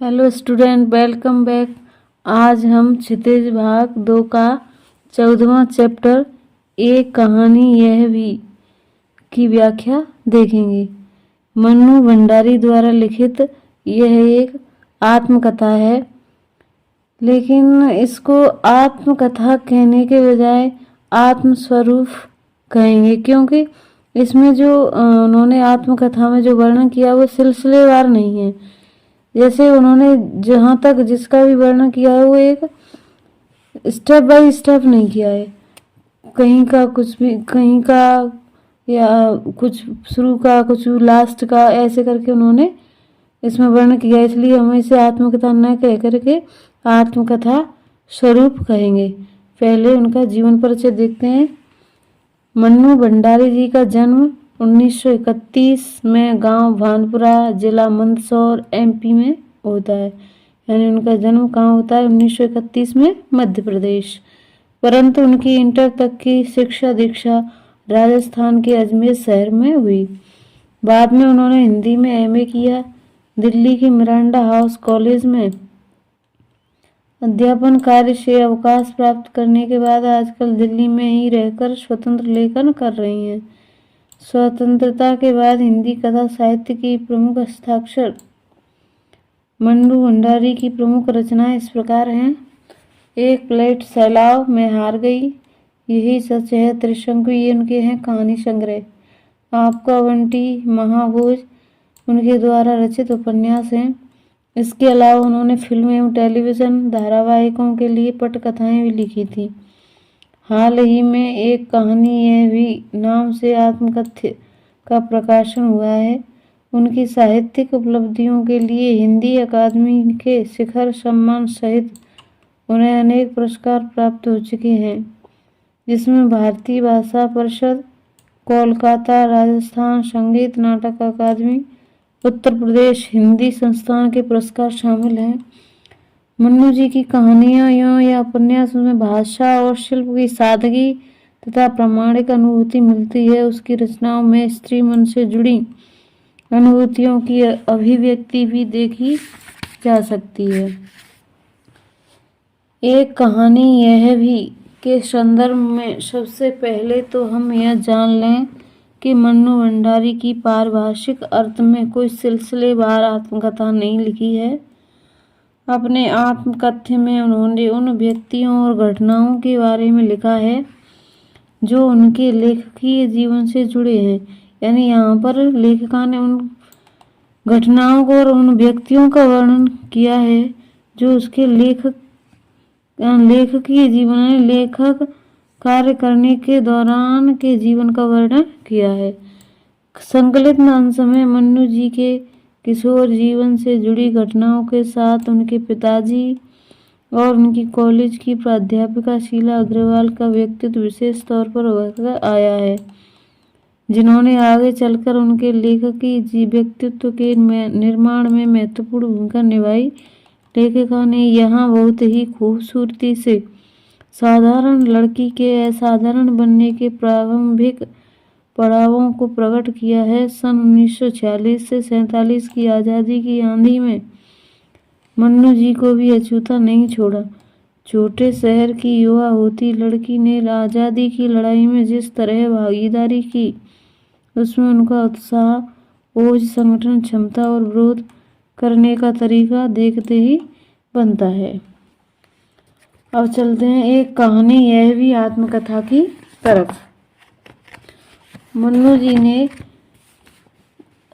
Hello student, welcome back. आज हम क्षितिज भाग 2 का 14वां चैप्टर एक कहानी यह भी की व्याख्या देखेंगे। मन्नू भंडारी द्वारा लिखित यह एक आत्मकथा है, लेकिन इसको आत्मकथा कहने के बजाय आत्मस्वरूप कहेंगे, क्योंकि इसमें जो उन्होंने आत्मकथा में जो वर्णन किया वो सिलसिलेवार नहीं है। जैसे उन्होंने जहाँ तक जिसका भी वर्णन किया है वो एक स्टेप बाय स्टेप नहीं किया है, कहीं का कुछ भी, कहीं का या कुछ शुरू का कुछ लास्ट का, ऐसे करके उन्होंने इसमें वर्णन किया। इसलिए हम इसे आत्मकथा न कह करके आत्मकथा स्वरूप कहेंगे। पहले उनका जीवन परिचय देखते हैं। मन्नू भंडारी जी का जन्म 1931 में गांव भानपुरा, जिला मंदसौर, एमपी में होता है। यानी उनका जन्म कहाँ होता है? 1931 में, मध्य प्रदेश। परंतु उनकी इंटर तक की शिक्षा दीक्षा राजस्थान के अजमेर शहर में हुई। बाद में उन्होंने हिंदी में एमए किया। दिल्ली की मिरांडा हाउस कॉलेज में अध्यापन कार्य से अवकाश प्राप्त करने के बाद आजकल दिल्ली में ही रहकर स्वतंत्र लेखन कर रही हैं। स्वतंत्रता के बाद हिंदी कथा साहित्य की प्रमुख हस्ताक्षर। मन्नू भंडारी की प्रमुख रचनाएं इस प्रकार हैं। एक प्लेट सैलाव, मैं हार गई, यही सच है, त्रिशंकु, ये उनके हैं कहानी संग्रह। आपका बंटी, महाभोज उनके द्वारा रचित उपन्यास हैं। इसके अलावा उन्होंने फिल्म एवं टेलीविजन धारावाहिकों के लिए पटकथाएं भी लिखी थी। हाल ही में एक कहानी यह भी नाम से आत्मकथ्य का प्रकाशन हुआ है। उनकी साहित्यिक उपलब्धियों के लिए हिंदी अकादमी के शिखर सम्मान सहित उन्हें अनेक पुरस्कार प्राप्त हो चुके हैं, जिसमें भारतीय भाषा परिषद, कोलकाता राजस्थान संगीत नाटक अकादमी, उत्तर प्रदेश हिंदी संस्थान के पुरस्कार शामिल हैं। मन्नू जी की कहानियां या उपन्यास में भाषा और शिल्प की सादगी तथा प्रामाणिक अनुभूति मिलती है। उसकी रचनाओं में स्त्री मन से जुड़ी अनुभूतियों की अभिव्यक्ति भी देखी जा सकती है। एक कहानी यह भी के संदर्भ में सबसे पहले तो हम यह जान लें कि मन्नू भंडारी की पारिभाषिक अर्थ में कोई सिलसिलेवार आत्मकथा नहीं लिखी है। अपने आत्मकथ्य में उन्होंने उन व्यक्तियों और घटनाओं के बारे में लिखा है जो उनके लेखकीय जीवन से जुड़े हैं। यानी यहाँ पर लेखिका ने उन घटनाओं को और उन व्यक्तियों का वर्णन किया है जो उसके लेखकीय जीवन में लेखक कार्य करने के दौरान के जीवन का वर्णन किया है। संकलित अंश में मन्नू जी के किशोर जीवन से जुड़ी घटनाओं के साथ उनके पिताजी और उनकी कॉलेज की प्राध्यापिका शीला अग्रवाल का व्यक्तित्व विशेष तौर पर उभर आया है, जिन्होंने आगे चलकर उनके लेखकीय व्यक्तित्व के निर्माण में महत्वपूर्ण भूमिका निभाई। लेखिका ने यहाँ बहुत ही खूबसूरती से साधारण लड़की के असाधारण बनने के प्रारंभिक पड़ावों को प्रकट किया है। सन 1946 से 47 की आज़ादी की आंधी में मन्नू जी को भी अछूता नहीं छोड़ा। छोटे शहर की युवा होती लड़की ने आज़ादी की लड़ाई में जिस तरह भागीदारी की, उसमें उनका उत्साह, ओज, संगठन क्षमता और विरोध करने का तरीका देखते ही बनता है। अब चलते हैं एक कहानी यह भी आत्मकथा की तरफ। मन्नू जी ने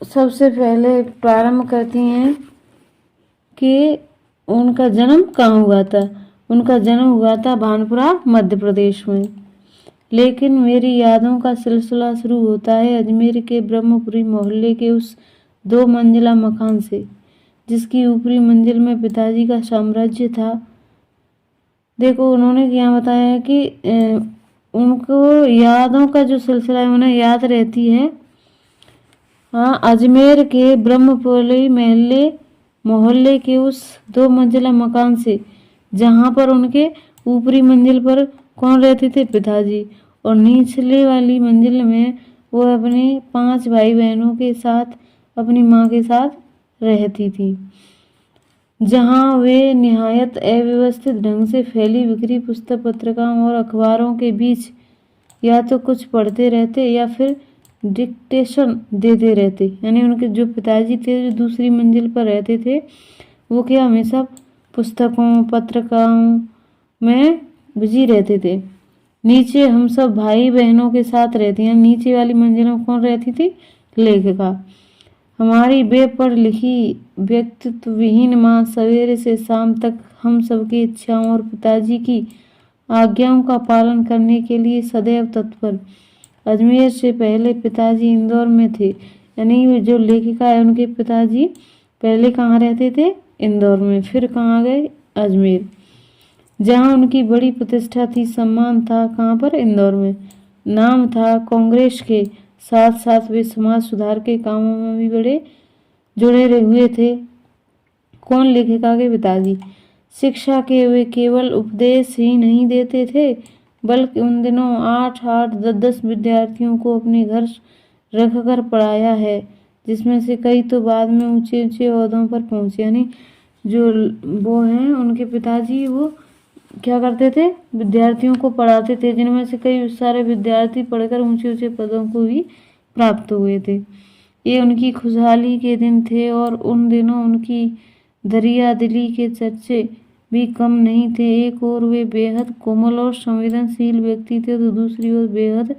सबसे पहले प्रारंभ करती हैं कि उनका जन्म कहाँ हुआ था। उनका जन्म हुआ था भानपुरा, मध्य प्रदेश में। लेकिन मेरी यादों का सिलसिला शुरू होता है अजमेर के ब्रह्मपुरी मोहल्ले के उस 2 मंजिला मकान से, जिसकी ऊपरी मंजिल में पिताजी का साम्राज्य था। देखो, उन्होंने क्या बताया है कि उनको यादों का जो सिलसिला है उन्हें याद रहती है। हाँ, अजमेर के ब्रह्मपुरी मोहल्ले के उस 2 मंजिला मकान से, जहाँ पर उनके ऊपरी मंजिल पर कौन रहते थे? पिताजी। और निचले वाली मंजिल में वो अपने 5 भाई बहनों के साथ, अपनी माँ के साथ रहती थी। जहां वे निहायत अव्यवस्थित ढंग से फैली बिखरी पुस्तक पत्रिकाओं और अखबारों के बीच या तो कुछ पढ़ते रहते या फिर डिक्टेशन देते रहते। यानी उनके जो पिताजी थे जो दूसरी मंजिल पर रहते थे वो क्या हमेशा पुस्तकों पत्रिकाओं में बिजी रहते थे। नीचे हम सब भाई बहनों के साथ रहते हैं। नीचे वाली मंजिल में कौन रहती थी? लेखिका। हमारी बेपढ़ लिखी व्यक्तित्व विहीन माँ सवेरे से शाम तक हम सबकी इच्छाओं और पिताजी की आज्ञाओं का पालन करने के लिए सदैव तत्पर। अजमेर से पहले पिताजी इंदौर में थे। यानी जो लेखिका है उनके पिताजी पहले कहाँ रहते थे? इंदौर में। फिर कहाँ गए? अजमेर, जहाँ उनकी बड़ी प्रतिष्ठा थी, सम्मान था। कहाँ पर? इंदौर में। नाम था कांग्रेस के, साथ साथ वे समाज सुधार के कामों में भी बड़े जुड़े हुए थे। कौन? लेखिका के पिताजी। शिक्षा के वे केवल उपदेश ही नहीं देते थे बल्कि उन दिनों 8-8, 10-10 विद्यार्थियों को अपने घर रखकर पढ़ाया है, जिसमें से कई तो बाद में ऊंचे ऊंचे ओहदों पर पहुंचे। यानी जो वो हैं उनके पिताजी वो क्या करते थे? विद्यार्थियों को पढ़ाते थे, जिनमें से कई सारे विद्यार्थी पढ़कर ऊंचे ऊंचे पदों को भी प्राप्त हुए थे। ये उनकी खुशहाली के दिन थे और उन दिनों उनकी दरिया दिली के चर्चे भी कम नहीं थे। एक और वे बेहद कोमल और संवेदनशील व्यक्ति थे तो दूसरी ओर बेहद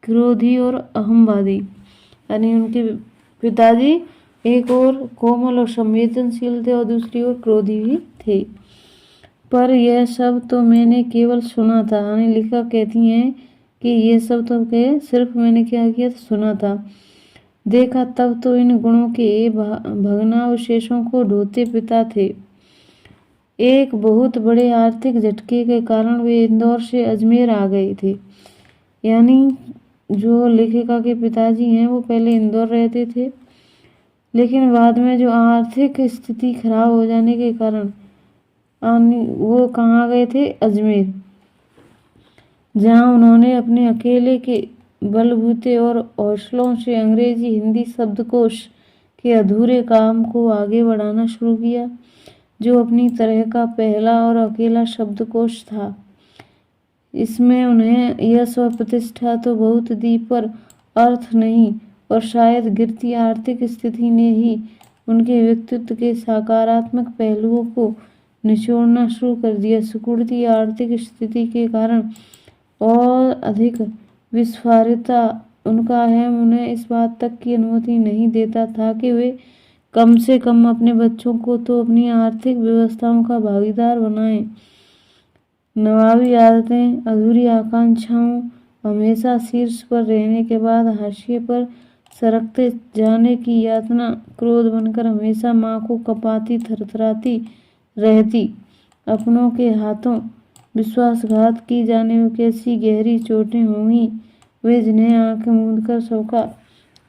क्रोधी और अहमवादी। यानी उनके पिताजी एक और कोमल और संवेदनशील थे और दूसरी ओर क्रोधी भी थे। पर यह सब तो मैंने केवल सुना था। यानी लेखिका कहती हैं कि ये सब तो सिर्फ मैंने क्या किया था? सुना था। देखा तब तो इन गुणों के भग्नावशेषों को ढोते पिता थे। एक बहुत बड़े आर्थिक झटके के कारण वे इंदौर से अजमेर आ गए थे। यानी जो लेखिका के पिताजी हैं वो पहले इंदौर रहते थे, लेकिन बाद में जो आर्थिक स्थिति खराब हो जाने के कारण वो कहाँ गए थे? अजमेर, जहाँ उन्होंने अपने अकेले के बलबूते और हौसलों से अंग्रेजी हिंदी शब्दकोश के अधूरे काम को आगे बढ़ाना शुरू किया, जो अपनी तरह का पहला और अकेला शब्दकोश था। इसमें उन्हें यश और प्रतिष्ठा तो बहुत दी, पर अर्थ नहीं, और शायद गिरती आर्थिक स्थिति ने ही उनके व्यक्तित्व के सकारात्मक पहलुओं को निचोड़ना शुरू कर दिया। सिकुड़ती आर्थिक स्थिति के कारण और अधिक विस्फारिता उनका अहम उन्हें इस बात तक की अनुमति नहीं देता था कि वे कम से कम अपने बच्चों को तो अपनी आर्थिक व्यवस्थाओं का भागीदार बनाएं। नवाबी आदतें, अधूरी आकांक्षाओं, हमेशा शीर्ष पर रहने के बाद हाशिए पर सरकते जाने की यातना क्रोध बनकर हमेशा माँ को कपाती थरथराती रहती। अपनों के हाथों विश्वासघात की जाने कैसी गहरी चोटें होंगी वे जिन्हें आंखें मूंदकर सबका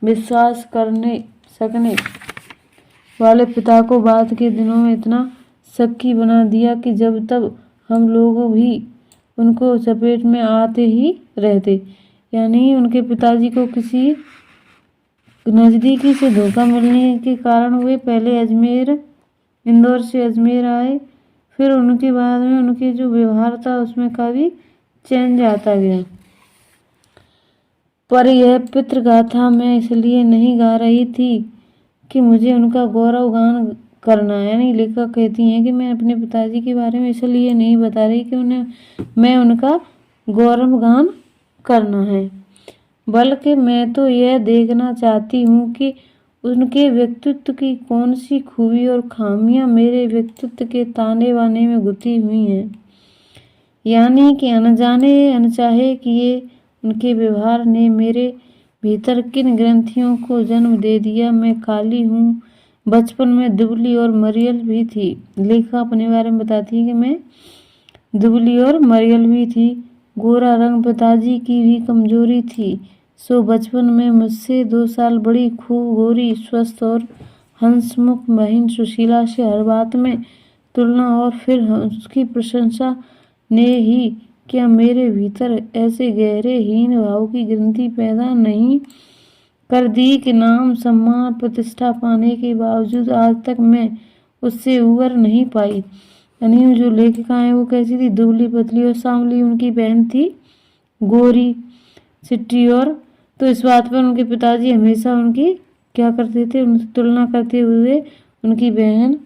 विश्वास करने सकने वाले पिता को बाद के दिनों में इतना शक्की बना दिया कि जब तब हम लोग भी उनको चपेट में आते ही रहते। यानी उनके पिताजी को किसी नज़दीकी से धोखा मिलने के कारण वे पहले इंदौर से अजमेर आए। फिर उनके बाद में उनके जो व्यवहार था उसमें काफ़ी चेंज आता गया। पर यह पितृगाथा मैं इसलिए नहीं गा रही थी कि मुझे उनका गौरव गान करना है। यानी लेखिका कहती हैं कि मैं अपने पिताजी के बारे में इसलिए नहीं बता रही कि मैं उनका गौरव गान करना है, बल्कि मैं तो यह देखना चाहती हूँ कि उनके व्यक्तित्व की कौन सी खूबी और खामियां मेरे व्यक्तित्व के ताने बाने में गुथी हुई हैं। यानी कि अनजाने अनचाहे किए उनके व्यवहार ने मेरे भीतर किन ग्रंथियों को जन्म दे दिया। मैं काली हूँ, बचपन में दुबली और मरियल भी थी। लेखिका अपने बारे में बताती है कि मैं दुबली और मरियल भी थी। गोरा रंग पिताजी की भी कमजोरी थी, सो बचपन में मुझसे 2 साल बड़ी खूब गोरी, स्वस्थ और हंसमुख बहन सुशीला से हर बात में तुलना और फिर उसकी प्रशंसा ने ही क्या मेरे भीतर ऐसे गहरे हीन भाव की ग्रंथि पैदा नहीं कर दी कि नाम सम्मान प्रतिष्ठा पाने के बावजूद आज तक मैं उससे उबर नहीं पाई। यानी जो लेखिका है वो कैसी थी, दुबली पतली और सांवली। उनकी बहन थी गोरी चिट्टी। और तो इस बात पर उनके पिताजी हमेशा उनकी क्या करते थे, उनसे तुलना करते हुए उनकी बहन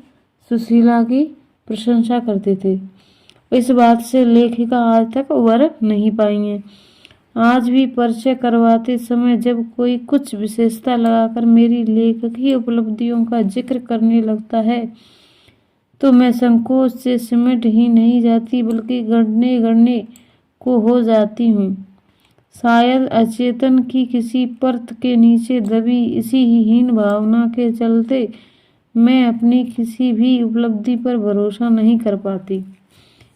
सुशीला की प्रशंसा करते थे। इस बात से लेखिका आज तक उबर नहीं पाई हैं। आज भी परिचय करवाते समय जब कोई कुछ विशेषता लगाकर मेरी लेखकीय उपलब्धियों का जिक्र करने लगता है तो मैं संकोच से सिमट ही नहीं जाती बल्कि गड़ने गड़ने को हो जाती हूँ। शायद अचेतन की किसी परत के नीचे दबी इसी हीन भावना के चलते मैं अपनी किसी भी उपलब्धि पर भरोसा नहीं कर पाती।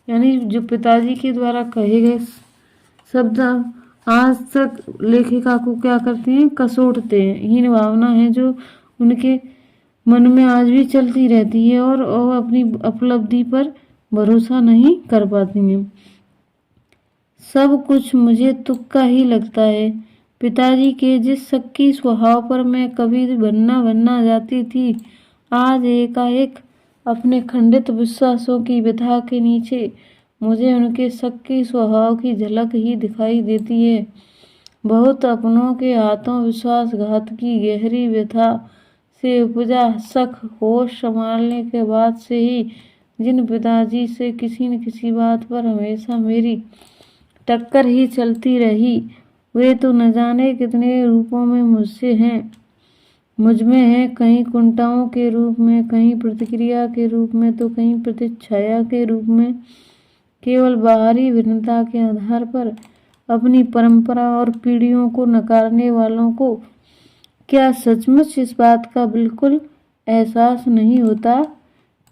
यानी जो पिताजी के द्वारा कहे गए शब्द आज तक लेखिका को क्या करते हैं, कसोटते हैं। हीन भावना है जो उनके मन में आज भी चलती रहती है और वो अपनी उपलब्धि पर भरोसा नहीं कर पाती हैं। सब कुछ मुझे तुक्का ही लगता है। पिताजी के जिस शक्की स्वभाव पर मैं कभी बनना जाती थी, आज एकाएक अपने खंडित विश्वासों की व्यथा के नीचे मुझे उनके शक्की स्वभाव की झलक ही दिखाई देती है। बहुत अपनों के हाथों विश्वासघात की गहरी व्यथा से उपजा शक होश संभालने के बाद से ही जिन पिताजी से किसी न किसी बात पर हमेशा मेरी टक्कर ही चलती रही, वे तो न जाने कितने रूपों में मुझसे हैं, मुझमें है। कहीं कुंठाओं के रूप में, कहीं प्रतिक्रिया के रूप में, तो कहीं प्रतिच्छाया के रूप में। केवल बाहरी भिन्नता के आधार पर अपनी परंपरा और पीढ़ियों को नकारने वालों को क्या सचमुच इस बात का बिल्कुल एहसास नहीं होता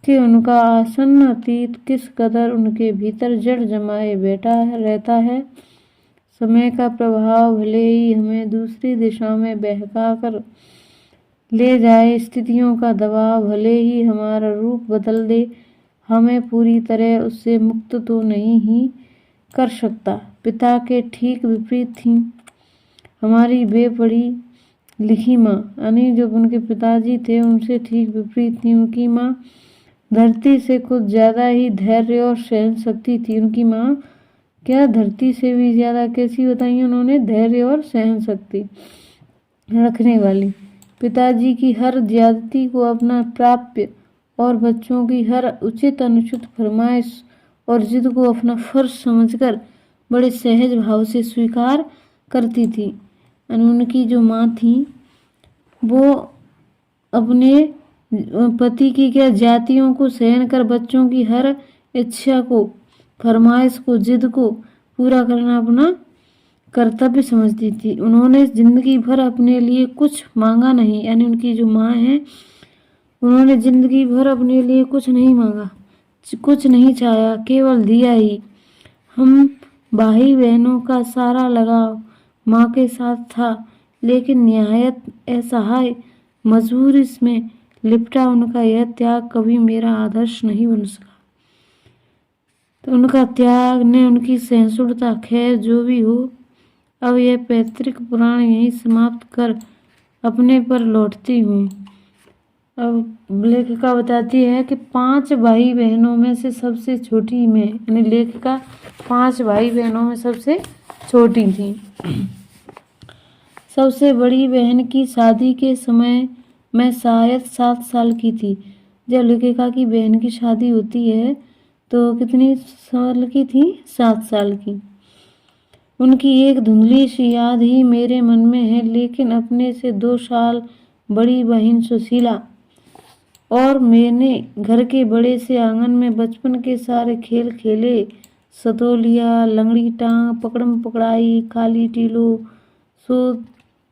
कि उनका आसन्न अतीत किस कदर उनके भीतर जड़ जमाए बैठा रहता है। समय का प्रभाव भले ही हमें दूसरी दिशा में बहका कर ले जाए, स्थितियों का दबाव भले ही हमारा रूप बदल दे, हमें पूरी तरह उससे मुक्त तो नहीं ही कर सकता। पिता के ठीक विपरीत थी हमारी बेपड़ी लिखी माँ। यानी जो उनके पिताजी थे उनसे ठीक विपरीत थी उनकी माँ। धरती से कुछ ज्यादा ही धैर्य और सहन शक्ति थी उनकी माँ। क्या धरती से भी ज्यादा कैसी बताई उन्होंने, धैर्य और सहन शक्ति रखने वाली। पिताजी की हर ज्यादती को अपना प्राप्य और बच्चों की हर उचित अनुचित फरमाइश और जिद को अपना फर्ज समझकर बड़े सहज भाव से स्वीकार करती थी। उनकी जो माँ थी वो अपने पति की क्या जातियों को सहन कर बच्चों की हर इच्छा को, फरमाइश को, जिद को पूरा करना अपना कर्तव्य समझती थी। उन्होंने जिंदगी भर अपने लिए कुछ मांगा नहीं। यानी उनकी जो माँ है उन्होंने जिंदगी भर अपने लिए कुछ नहीं मांगा, कुछ नहीं चाहा, केवल दिया ही। हम भाई बहनों का सारा लगाव माँ के साथ था, लेकिन निहायत असहाय मजबूरी में लिपटा उनका यह त्याग कभी मेरा आदर्श नहीं बन सका। तो उनका त्याग ने उनकी सहिष्णुता, खैर जो भी हो, अब यह पैतृक पुराण यहीं समाप्त कर अपने पर लौटती हूँ। अब लेखिका बताती है कि 5 भाई बहनों में से सबसे छोटी मैं। यानी लेखिका 5 भाई बहनों में सबसे छोटी थी। सबसे बड़ी बहन की शादी के समय मैं शायद 7 साल की थी। जब लेखिका की बहन की शादी होती है तो कितनी साल की थी, 7 साल की। उनकी एक धुंधली सी याद ही मेरे मन में है, लेकिन अपने से 2 साल बड़ी बहन सुशीला और मैंने घर के बड़े से आंगन में बचपन के सारे खेल खेले। सतोलिया, लंगड़ी टांग, पकड़म पकड़ाई, खाली टीलो, सो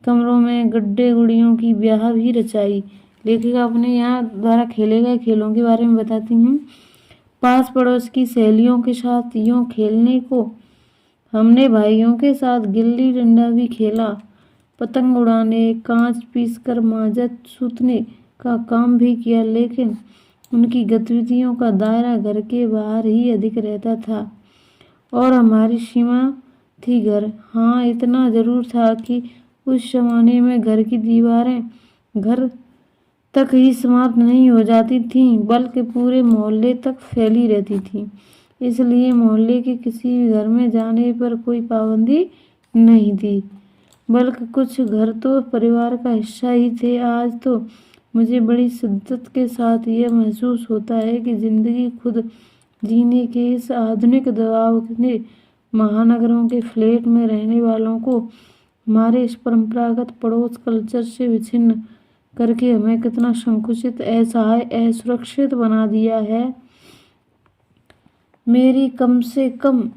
कमरों में गड्ढे गुड़ियों की ब्याह भी रचाई। लेखिका अपने यहाँ द्वारा खेले गए खेलों के बारे में बताती हैं। पास पड़ोस की सहेलियों के साथ यूं खेलने को हमने भाइयों के साथ गिल्ली डंडा भी खेला। पतंग उड़ाने, कांच पीसकर माजत सूतने का काम भी किया, लेकिन उनकी गतिविधियों का दायरा घर के बाहर ही अधिक रहता था और हमारी सीमा थी घर। हाँ, इतना जरूर था कि उस जमाने में घर की दीवारें घर तक ही समाप्त नहीं हो जाती थीं, बल्कि पूरे मोहल्ले तक फैली रहती थीं। इसलिए मोहल्ले के किसी भी घर में जाने पर कोई पाबंदी नहीं थी, बल्कि कुछ घर तो परिवार का हिस्सा ही थे। आज तो मुझे बड़ी शिद्दत के साथ यह महसूस होता है कि जिंदगी खुद जीने के इस आधुनिक दबाव ने महानगरों के फ्लैट में रहने वालों को हमारे इस परंपरागत पड़ोस कल्चर से विच्छिन्न करके हमें कितना संकुचित, असहाय, असुरक्षित बना दिया है। मेरी कम से कम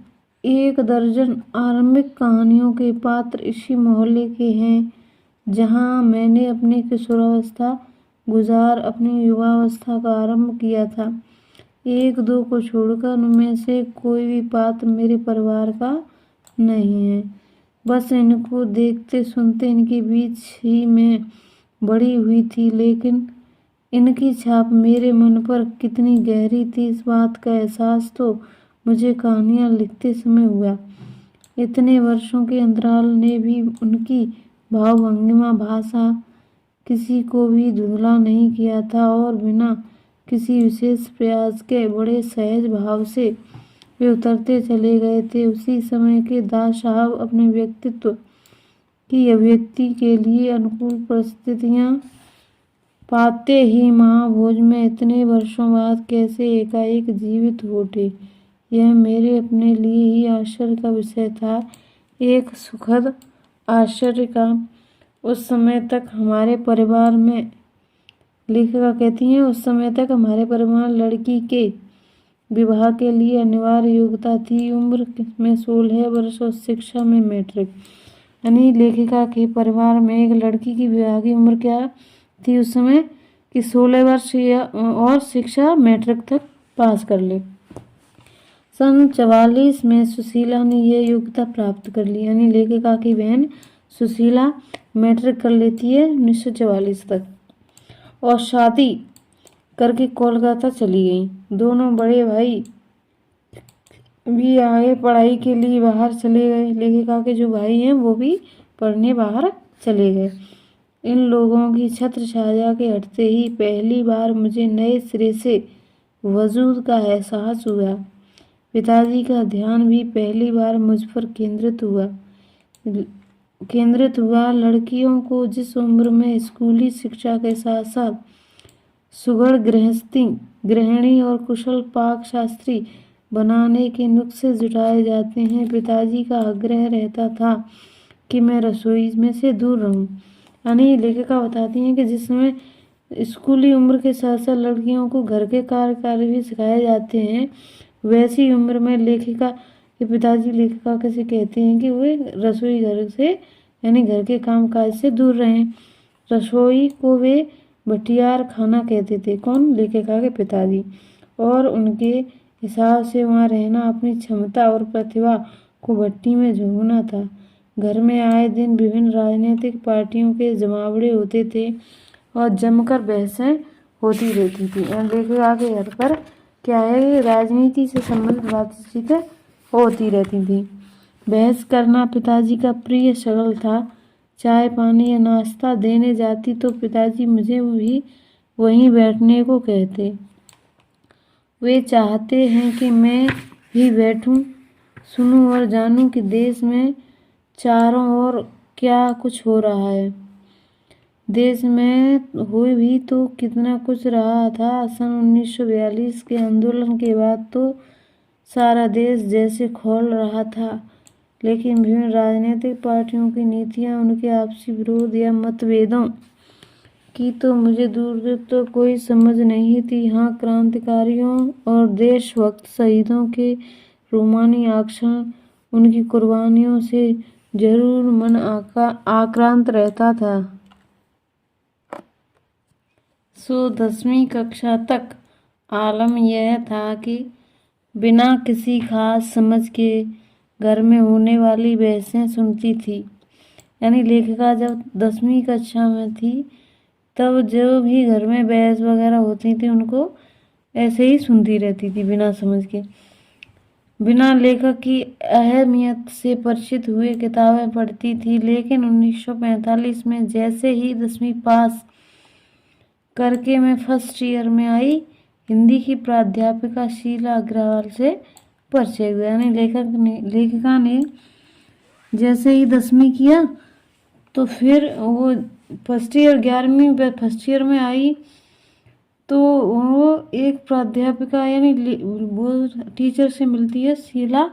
1 दर्जन आरंभिक कहानियों के पात्र इसी मोहल्ले के हैं, जहां मैंने अपनी किशोरावस्था गुजार अपनी युवावस्था का आरंभ किया था। 1-2 को छोड़कर उनमें से कोई भी पात्र मेरे परिवार का नहीं है। बस इनको देखते सुनते इनके बीच ही मैं बड़ी हुई थी, लेकिन इनकी छाप मेरे मन पर कितनी गहरी थी, इस बात का एहसास तो मुझे कहानियाँ लिखते समय हुआ। इतने वर्षों के अंतराल ने भी उनकी भावभंगिमा, भाषा किसी को भी धुंधला नहीं किया था और बिना किसी विशेष प्रयास के बड़े सहज भाव से वे उतरते चले गए थे। उसी समय के दास साहब अपने व्यक्तित्व की अभिव्यक्ति के लिए अनुकूल परिस्थितियां पाते ही महाभोज में इतने वर्षों बाद कैसे एकाएक जीवित हो उठे, यह मेरे अपने लिए ही आश्चर्य का विषय था, एक सुखद आश्चर्य का। उस समय तक हमारे परिवार में, लेखिका कहती हैं, उस समय तक हमारे परिवार लड़की के विवाह के लिए अनिवार्य योग्यता थी। उम्र में 16 वर्ष और शिक्षा में मैट्रिक। यानी लेखिका के परिवार में एक लड़की की विवाह की उम्र क्या थी उस समय कि 16 वर्ष और शिक्षा मैट्रिक तक पास कर ले। सन 44 में सुशीला ने यह योग्यता प्राप्त कर ली। यानी लेखिका की बहन सुशीला मैट्रिक कर लेती है 1944 तक और शादी करके कोलकाता चली गई। दोनों बड़े भाई भी आगे पढ़ाई के लिए बाहर चले गए। लेखिका के जो भाई हैं वो भी पढ़ने बाहर चले गए। इन लोगों की छत्र छाया के हटते ही पहली बार मुझे नए सिरे से वजूद का एहसास हुआ। पिताजी का ध्यान भी पहली बार मुझ पर केंद्रित हुआ। लड़कियों को जिस उम्र में स्कूली शिक्षा के साथ साथ सुघड़ गृहिणी और कुशल पाक शास्त्री बनाने के नुस्खे जुटाए जाते हैं, पिताजी का आग्रह रहता था कि मैं रसोई में से दूर रहूं। यानी लेखिका बताती हैं कि जिस समय स्कूली उम्र के साथ साथ लड़कियों को घर के कार्य भी सिखाए जाते हैं, वैसी उम्र में लेखिका के पिताजी लेखिका से कहते हैं कि वे रसोई घर से यानी घर के काम काज से दूर रहें। रसोई को वे भटियार खाना कहते थे। कौन? लेखिका के पिताजी। और उनके हिसाब से वहाँ रहना अपनी क्षमता और प्रतिभा को भट्टी में झोंकना था। घर में आए दिन विभिन्न राजनीतिक पार्टियों के जमावड़े होते थे और जमकर बहसें होती रहती थी। लेखिका के घर पर क्या है, राजनीति से संबंधित बातचीतें होती रहती थी। बहस करना पिताजी का प्रिय शगल था। चाय पानी या नाश्ता देने जाती तो पिताजी मुझे भी वहीं बैठने को कहते। वे चाहते हैं कि मैं भी बैठूं, सुनूं और जानूं कि देश में चारों ओर क्या कुछ हो रहा है। देश में हुए भी तो कितना कुछ रहा था। सन 1942 के आंदोलन के बाद तो सारा देश जैसे खोल रहा था, लेकिन विभिन्न राजनीतिक पार्टियों की नीतियां, उनके आपसी विरोध या मतभेदों की तो मुझे दूर दूर तो कोई समझ नहीं थी। हाँ, क्रांतिकारियों और देशभक्त शहीदों के रोमानी आक्षण, उनकी कुर्बानियों से जरूर मन आक्रांत रहता था। 10वीं कक्षा तक आलम यह था कि बिना किसी खास समझ के घर में होने वाली बहसें सुनती थी। यानी लेखिका जब 10वीं कक्षा में थी तब जो भी घर में बहस वगैरह होती थी उनको ऐसे ही सुनती रहती थी बिना समझ के। बिना लेखक की अहमियत से परिचित हुए किताबें पढ़ती थी। लेकिन 1945 में जैसे ही 10वीं पास करके मैं फर्स्ट ईयर में आई। हिंदी की प्राध्यापिका शीला अग्रवाल से परिचय हुआ। यानी लेखिका ने जैसे ही 10वीं किया तो फिर वो फर्स्ट ईयर 11वीं फर्स्ट ईयर में आई तो वो एक प्राध्यापिका यानी वो टीचर से मिलती है, शीला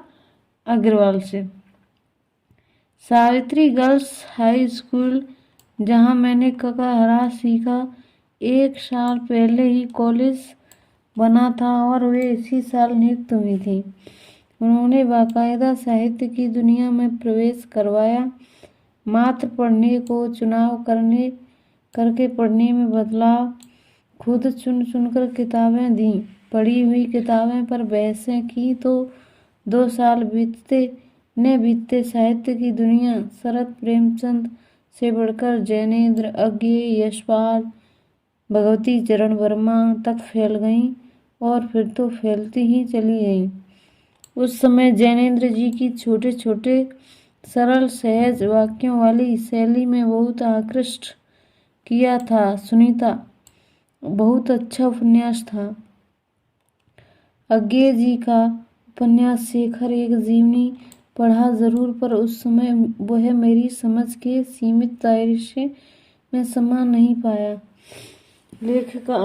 अग्रवाल से। सावित्री गर्ल्स हाई स्कूल, जहाँ मैंने ककाहरा सीखा, 1 साल पहले ही कॉलेज बना था और वे इसी साल नियुक्त हुई थी। उन्होंने बाकायदा साहित्य की दुनिया में प्रवेश करवाया। मात्र पढ़ने को चुनाव करके पढ़ने में बदलाव, खुद चुन चुनकर किताबें दी, पढ़ी हुई किताबें पर बहसें की तो 2 साल बीतते साहित्य की दुनिया शरद प्रेमचंद से बढ़कर जैनेन्द्र, अज्ञेय, यशपाल, भगवती चरण वर्मा तक फैल गई और फिर तो फैलती ही चली गई। उस समय जैनेन्द्र जी की छोटे छोटे सरल सहज वाक्यों वाली शैली में बहुत आकृष्ट किया था। सुनीता बहुत अच्छा उपन्यास था। अज्ञेय जी का उपन्यास शेखर एक जीवनी पढ़ा जरूर, पर उस समय वह मेरी समझ के सीमित दायरे में समा नहीं पाया। लेखिका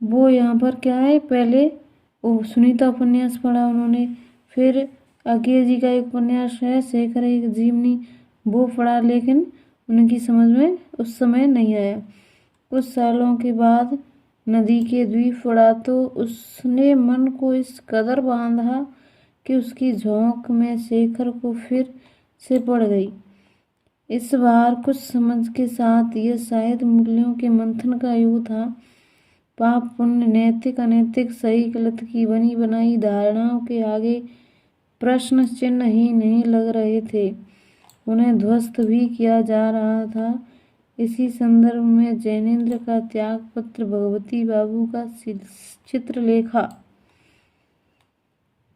वो यहाँ पर क्या है, पहले वो सुनीता उपन्यास पढ़ा उन्होंने, फिर अज्ञेय जी का एक उपन्यास है शेखर एक जीवनी, वो पढ़ा, लेकिन उनकी समझ में उस समय नहीं आया। कुछ सालों के बाद नदी के द्वीप पढ़ा तो उसने मन को इस कदर बांधा कि उसकी झोंक में शेखर को फिर से पड़ गई। इस बार कुछ समझ के साथ। यह शायद मूल्यों के मंथन का युग था। पाप पुण्य, नैतिक अनैतिक, सही गलत की बनी बनाई धारणाओं के आगे प्रश्न चिन्ह ही नहीं लग रहे थे, उन्हें ध्वस्त भी किया जा रहा था। इसी संदर्भ में जैनेन्द्र का त्याग पत्र, भगवती बाबू का चित्रलेखा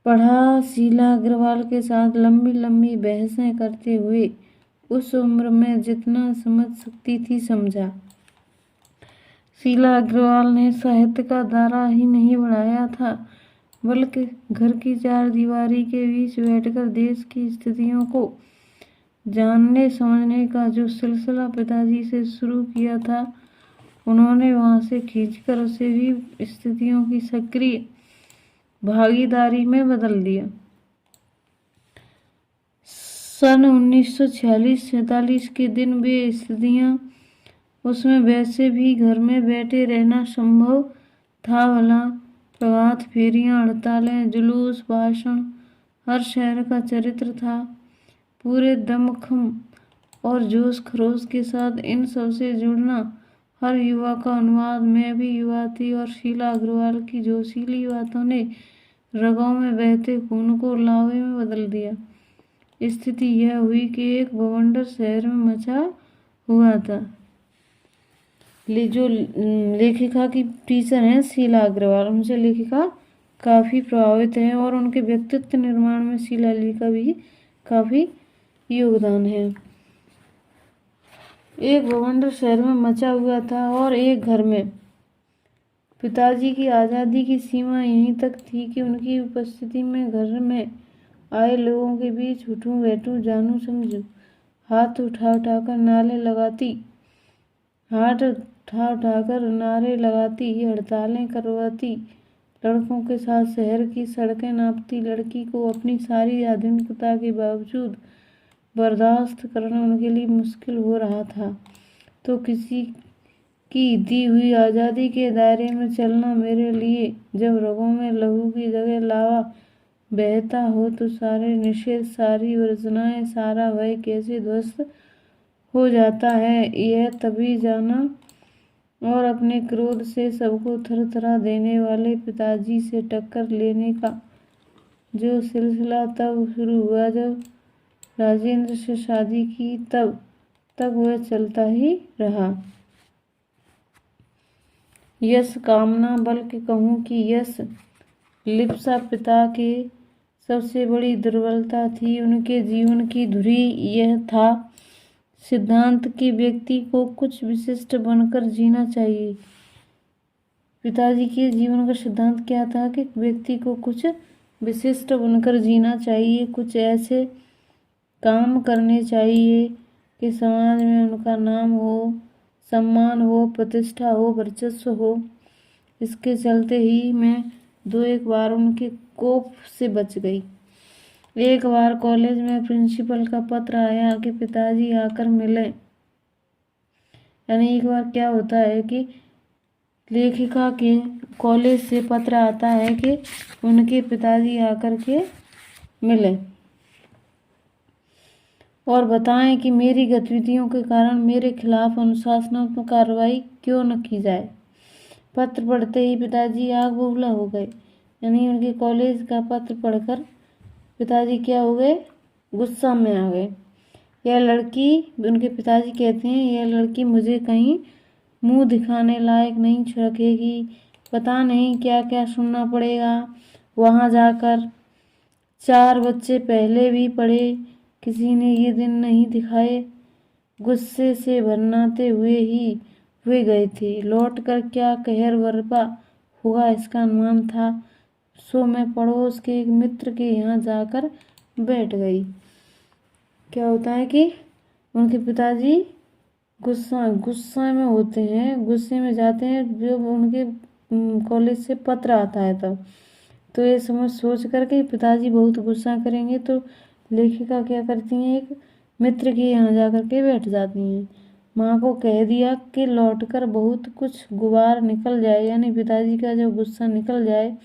पढ़ा। शीला अग्रवाल के साथ लंबी लंबी बहसें करते हुए उस उम्र में जितना समझ सकती थी समझा। शीला अग्रवाल ने साहित्य का दायरा ही नहीं बढ़ाया था, बल्कि घर की 4 दीवारी के बीच बैठकर देश की स्थितियों को जानने समझने का जो सिलसिला पिताजी से शुरू किया था, उन्होंने वहां से खींचकर उसे भी स्थितियों की सक्रिय भागीदारी में बदल दिया। सन 1946-47 के दिन वे स्थितियां, उसमें वैसे भी घर में बैठे रहना संभव था भला। प्रभात फेरियां, हड़तालें, जुलूस, भाषण, हर शहर का चरित्र था। पूरे दमखम और जोश खरोश के साथ इन सब से जुड़ना हर युवा का अनुवाद। मैं भी युवा थी और शीला अग्रवाल की जोशीली बातों ने रगों में बहते खून को लावे में बदल दिया। स्थिति यह हुई कि एक बवंडर शहर में मचा हुआ था। जो लेखिका की टीचर हैं शीला अग्रवाल, उनसे लेखिका काफ़ी प्रभावित है और उनके व्यक्तित्व निर्माण में शीला जी का भी काफ़ी योगदान है। एक बवंडर शहर में मचा हुआ था और एक घर में। पिताजी की आज़ादी की सीमा यहीं तक थी कि उनकी उपस्थिति में घर में आए लोगों के बीच उठूं बैठूं, जानू समझूं, हाथ उठा उठाकर नारे लगाती, हड़तालें करवाती, लड़कों के साथ शहर की सड़कें नापती। लड़की को अपनी सारी आधुनिकता के बावजूद बर्दाश्त करना उनके लिए मुश्किल हो रहा था, तो किसी की दी हुई आज़ादी के दायरे में चलना मेरे लिए, जब रगों में लहू की जगह लावा बहता हो तो सारे निषेध, सारी वर्जनाएं, सारा भय कैसे ध्वस्त हो जाता है, यह तभी जाना। और अपने क्रोध से सबको थरथरा देने वाले पिताजी से टक्कर लेने का जो सिलसिला तब शुरू हुआ जब राजेंद्र से शादी की, तब तक वह चलता ही रहा। यश कामना, बल्कि कहूँ कि यश लिप्सा पिता की सबसे बड़ी दुर्बलता थी। उनके जीवन की धुरी यह था, सिद्धांत कि व्यक्ति को कुछ विशिष्ट बनकर जीना चाहिए। पिताजी के जीवन का सिद्धांत क्या था कि व्यक्ति को कुछ विशिष्ट बनकर जीना चाहिए, कुछ ऐसे काम करने चाहिए कि समाज में उनका नाम हो, सम्मान हो, प्रतिष्ठा हो, वर्चस्व हो। इसके चलते ही मैं दो एक बार उनके कोप से बच गई। एक बार कॉलेज में प्रिंसिपल का पत्र आया कि पिताजी आकर मिले। यानी एक बार क्या होता है कि लेखिका के कॉलेज से पत्र आता है कि उनके पिताजी आकर के मिले और बताएं कि मेरी गतिविधियों के कारण मेरे खिलाफ अनुशासनात्मक कार्रवाई क्यों न की जाए। पत्र पढ़ते ही पिताजी आग बबूला हो गए। यानी उनके कॉलेज का पत्र पढ़कर पिताजी क्या हो गए, गुस्सा में आ गए। यह लड़की, उनके पिताजी कहते हैं, यह लड़की मुझे कहीं मुंह दिखाने लायक नहीं रखेगी, पता नहीं क्या क्या सुनना पड़ेगा वहां जाकर। 4 बच्चे पहले भी पढ़े, किसी ने ये दिन नहीं दिखाए। गुस्से से भरनाते हुए गए थे। लौट कर क्या कहर बरपा होगा इसका अनुमान था। सो मैं पड़ोस के एक मित्र के यहाँ जाकर बैठ गई। क्या होता है कि उनके पिताजी गुस्सा में होते हैं, गुस्से में जाते हैं जब उनके कॉलेज से पत्र आता है तब। तो ये सोच करके पिताजी बहुत गुस्सा करेंगे तो लेखिका क्या करती हैं, एक मित्र के यहाँ जाकर के बैठ जाती हैं। माँ को कह दिया कि लौटकर बहुत कुछ गुबार निकल जाए, यानी पिताजी का जब गुस्सा निकल जाए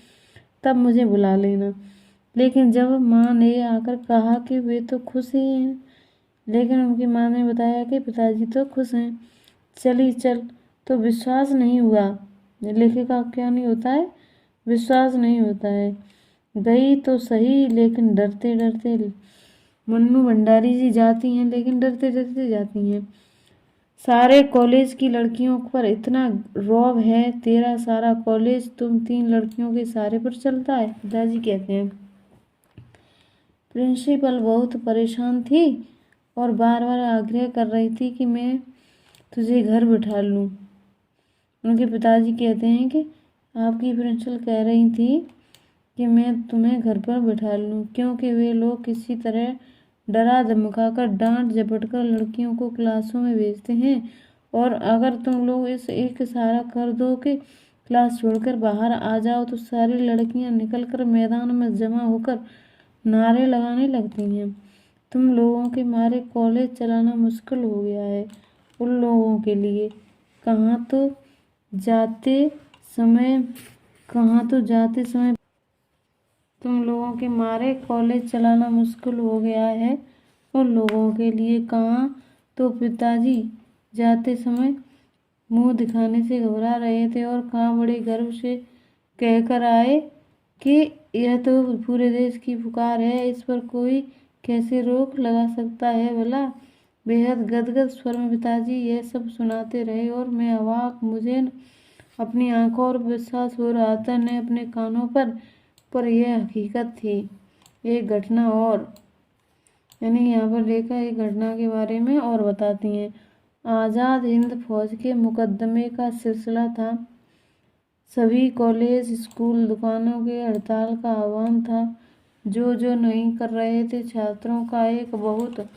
तब मुझे बुला लेना। लेकिन जब माँ ने आकर कहा कि वे तो खुश ही हैं, लेकिन उनकी माँ ने बताया कि पिताजी तो खुश हैं, चली चल, तो विश्वास नहीं हुआ। लेखिका क्या नहीं होता है, विश्वास नहीं होता है। गई तो सही, लेकिन डरते डरते। मन्नू भंडारी जी जाती हैं लेकिन डरते डरते जाती हैं। सारे कॉलेज की लड़कियों पर इतना रौब है, तेरा सारा कॉलेज तुम 3 लड़कियों के सहारे पर चलता है, पिताजी कहते हैं। प्रिंसिपल बहुत परेशान थी और बार बार आग्रह कर रही थी कि मैं तुझे घर बिठा लूं। उनके पिताजी कहते हैं कि आपकी प्रिंसिपल कह रही थी कि मैं तुम्हें घर पर बिठा लूं, क्योंकि वे लोग किसी तरह डरा धमकाकर, डांट झपटकर लड़कियों को क्लासों में भेजते हैं, और अगर तुम लोग इस एक इशारा कर दो कि क्लास छोड़कर बाहर आ जाओ तो सारी लड़कियां निकलकर मैदान में जमा होकर नारे लगाने लगती हैं। तुम लोगों के मारे कॉलेज चलाना मुश्किल हो गया है उन लोगों के लिए। कहाँ तो जाते समय तुम लोगों के मारे कॉलेज चलाना मुश्किल हो गया है उन लोगों के लिए। कहाँ तो पिताजी जाते समय मुंह दिखाने से घबरा रहे थे और कहाँ बड़े गर्व से कहकर आए कि यह तो पूरे देश की पुकार है, इस पर कोई कैसे रोक लगा सकता है भला। बेहद गदगद स्वर में पिताजी यह सब सुनाते रहे और मैं अवाक, मुझे अपनी आंखों और विश्वास हो रहा था न अपने कानों पर यह हकीकत थी। एक घटना और, यानी यहाँ पर देखा एक घटना के बारे में और बताती हैं। आज़ाद हिंद फौज के मुकदमे का सिलसिला था। सभी कॉलेज, स्कूल, दुकानों के हड़ताल का आह्वान था। जो नहीं कर रहे थे, छात्रों का एक बहुत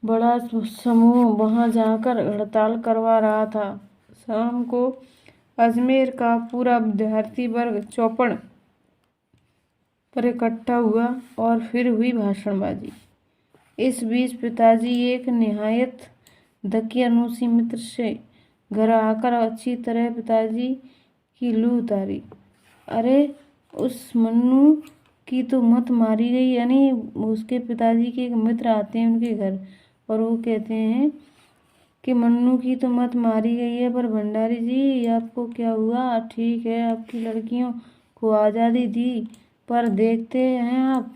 बड़ा समूह वहां जाकर हड़ताल करवा रहा था। शाम को अजमेर का पूरा विद्यार्थी वर्ग चौपड़ पर इकट्ठा हुआ और फिर हुई भाषणबाजी। इस बीच पिताजी एक निहायत दकियानूसी मित्र से घर आकर अच्छी तरह पिताजी की लू उतारी। अरे उस मन्नू की तो मत मारी गई। यानी उसके पिताजी के एक मित्र आते हैं उनके घर और वो कहते हैं कि मन्नू की तो मत मारी गई है, पर भंडारी जी आपको क्या हुआ? ठीक है, आपकी लड़कियों को आज़ादी दी, पर देखते हैं आप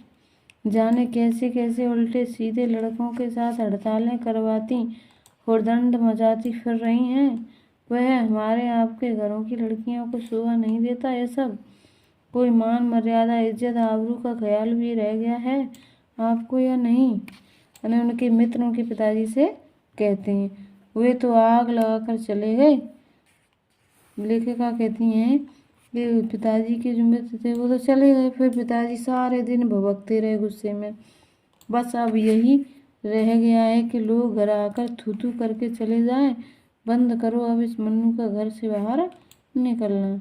जाने कैसे कैसे उल्टे सीधे लड़कों के साथ हड़तालें करवाती, हुड़दंड मचाती फिर रही हैं। वह हमारे आपके घरों की लड़कियों को शोभा नहीं देता ये सब। कोई मान मर्यादा, इज्जत, आबरू का ख्याल भी रह गया है आपको या नहीं? यानी उनके मित्र उनके पिताजी से कहते हैं, वे तो आग लगाकर चले गए। लेखिका कहती हैं कि पिताजी के जो मित्र थे वो तो चले गए, फिर पिताजी सारे दिन भभकते रहे गुस्से में। बस अब यही रह गया है कि लोग घर आकर थू थू करके चले जाएं। बंद करो अब इस मन्नू का घर से बाहर निकलना।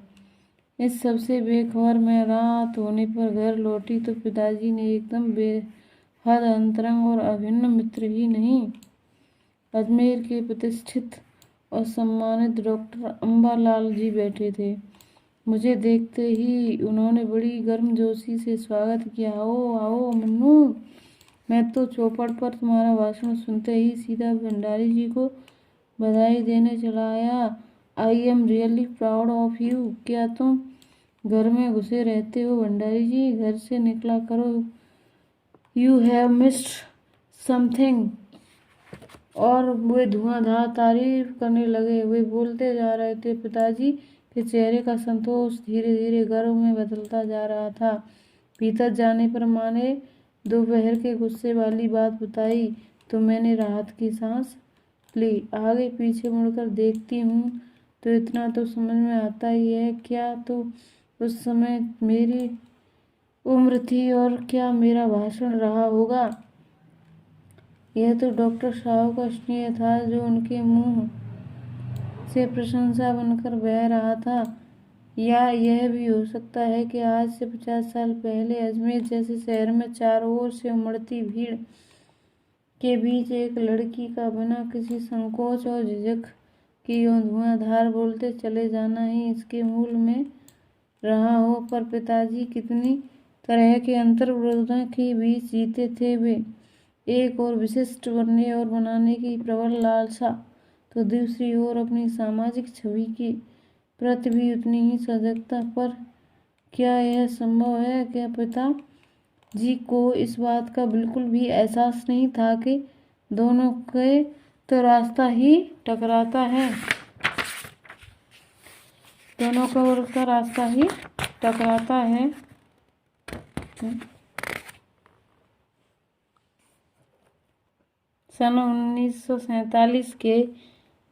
इस सबसे बेखबर मैं रात होने पर घर लौटी तो पिताजी ने एकदम बेहद अंतरंग और अभिन्न मित्र ही नहीं, अजमेर के प्रतिष्ठित और सम्मानित डॉक्टर अम्बालाल जी बैठे थे। मुझे देखते ही उन्होंने बड़ी गर्मजोशी से स्वागत किया। आओ आओ मन्नू। मैं तो चौपड़ पर तुम्हारा भाषण सुनते ही सीधा भंडारी जी को बधाई देने चला आया। I am really proud of you. क्या तुम घर में घुसे रहते हो भंडारी जी? घर से निकला करो। You have missed something. और वे धुआंधार तारीफ करने लगे। वे बोलते जा रहे थे। पिताजी के चेहरे का संतोष धीरे धीरे गर्व में बदलता जा रहा था। भीतर जाने पर माँ ने दोपहर के गुस्से वाली बात बताई तो मैंने राहत की सांस ली। आगे पीछे मुड़कर देखती हूँ तो इतना तो समझ में आता ही है, क्या तो उस समय मेरी उम्र थी और क्या मेरा भाषण रहा होगा। यह तो डॉक्टर साहब का स्नेह था जो उनके मुंह से प्रशंसा बनकर बह रहा था। या यह भी हो सकता है कि आज से 50 साल पहले अजमेर जैसे शहर में चारों ओर से उमड़ती भीड़ के बीच एक लड़की का बिना किसी संकोच और झिझक की यूं धुआंधार बोलते चले जाना ही इसके मूल में रहा हो। पर पिताजी कितनी तरह के अंतर्विरोधों के बीच जीते थे वे। एक और विशिष्ट बनने और बनाने की प्रबल लालसा, तो दूसरी ओर अपनी सामाजिक छवि की प्रति भी उतनी ही सजगता। पर क्या यह संभव है? क्या पिता जी को इस बात का बिल्कुल भी एहसास नहीं था कि दोनों के तो रास्ता ही टकराता है, दोनों का रास्ता ही टकराता है। सन 1947 के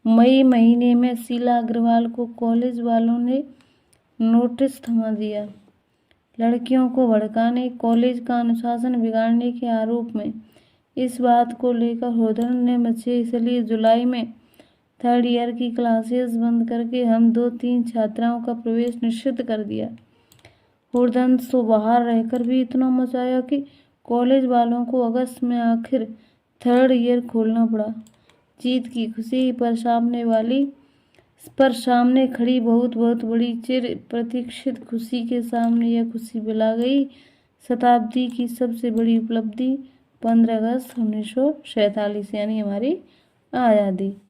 मई महीने में शीला अग्रवाल को कॉलेज वालों ने नोटिस थमा दिया। लड़कियों को भड़काने, कॉलेज का अनुशासन बिगाड़ने के आरोप में। इस बात को लेकर हुड़दंग ने मचे, इसलिए जुलाई में 3rd ईयर की क्लासेस बंद करके हम 2-3 छात्राओं का प्रवेश निषिद्ध कर दिया। हुड़दंग तो बाहर रहकर भी इतना मचाया कि कॉलेज वालों को अगस्त में आखिर 3rd ईयर खोलना पड़ा। जीत की खुशी पर सामने खड़ी बहुत बड़ी चिर प्रतीक्षित खुशी के सामने यह खुशी बिला गई। शताब्दी की सबसे बड़ी उपलब्धि 15 अगस्त 1947 यानी हमारी आज़ादी।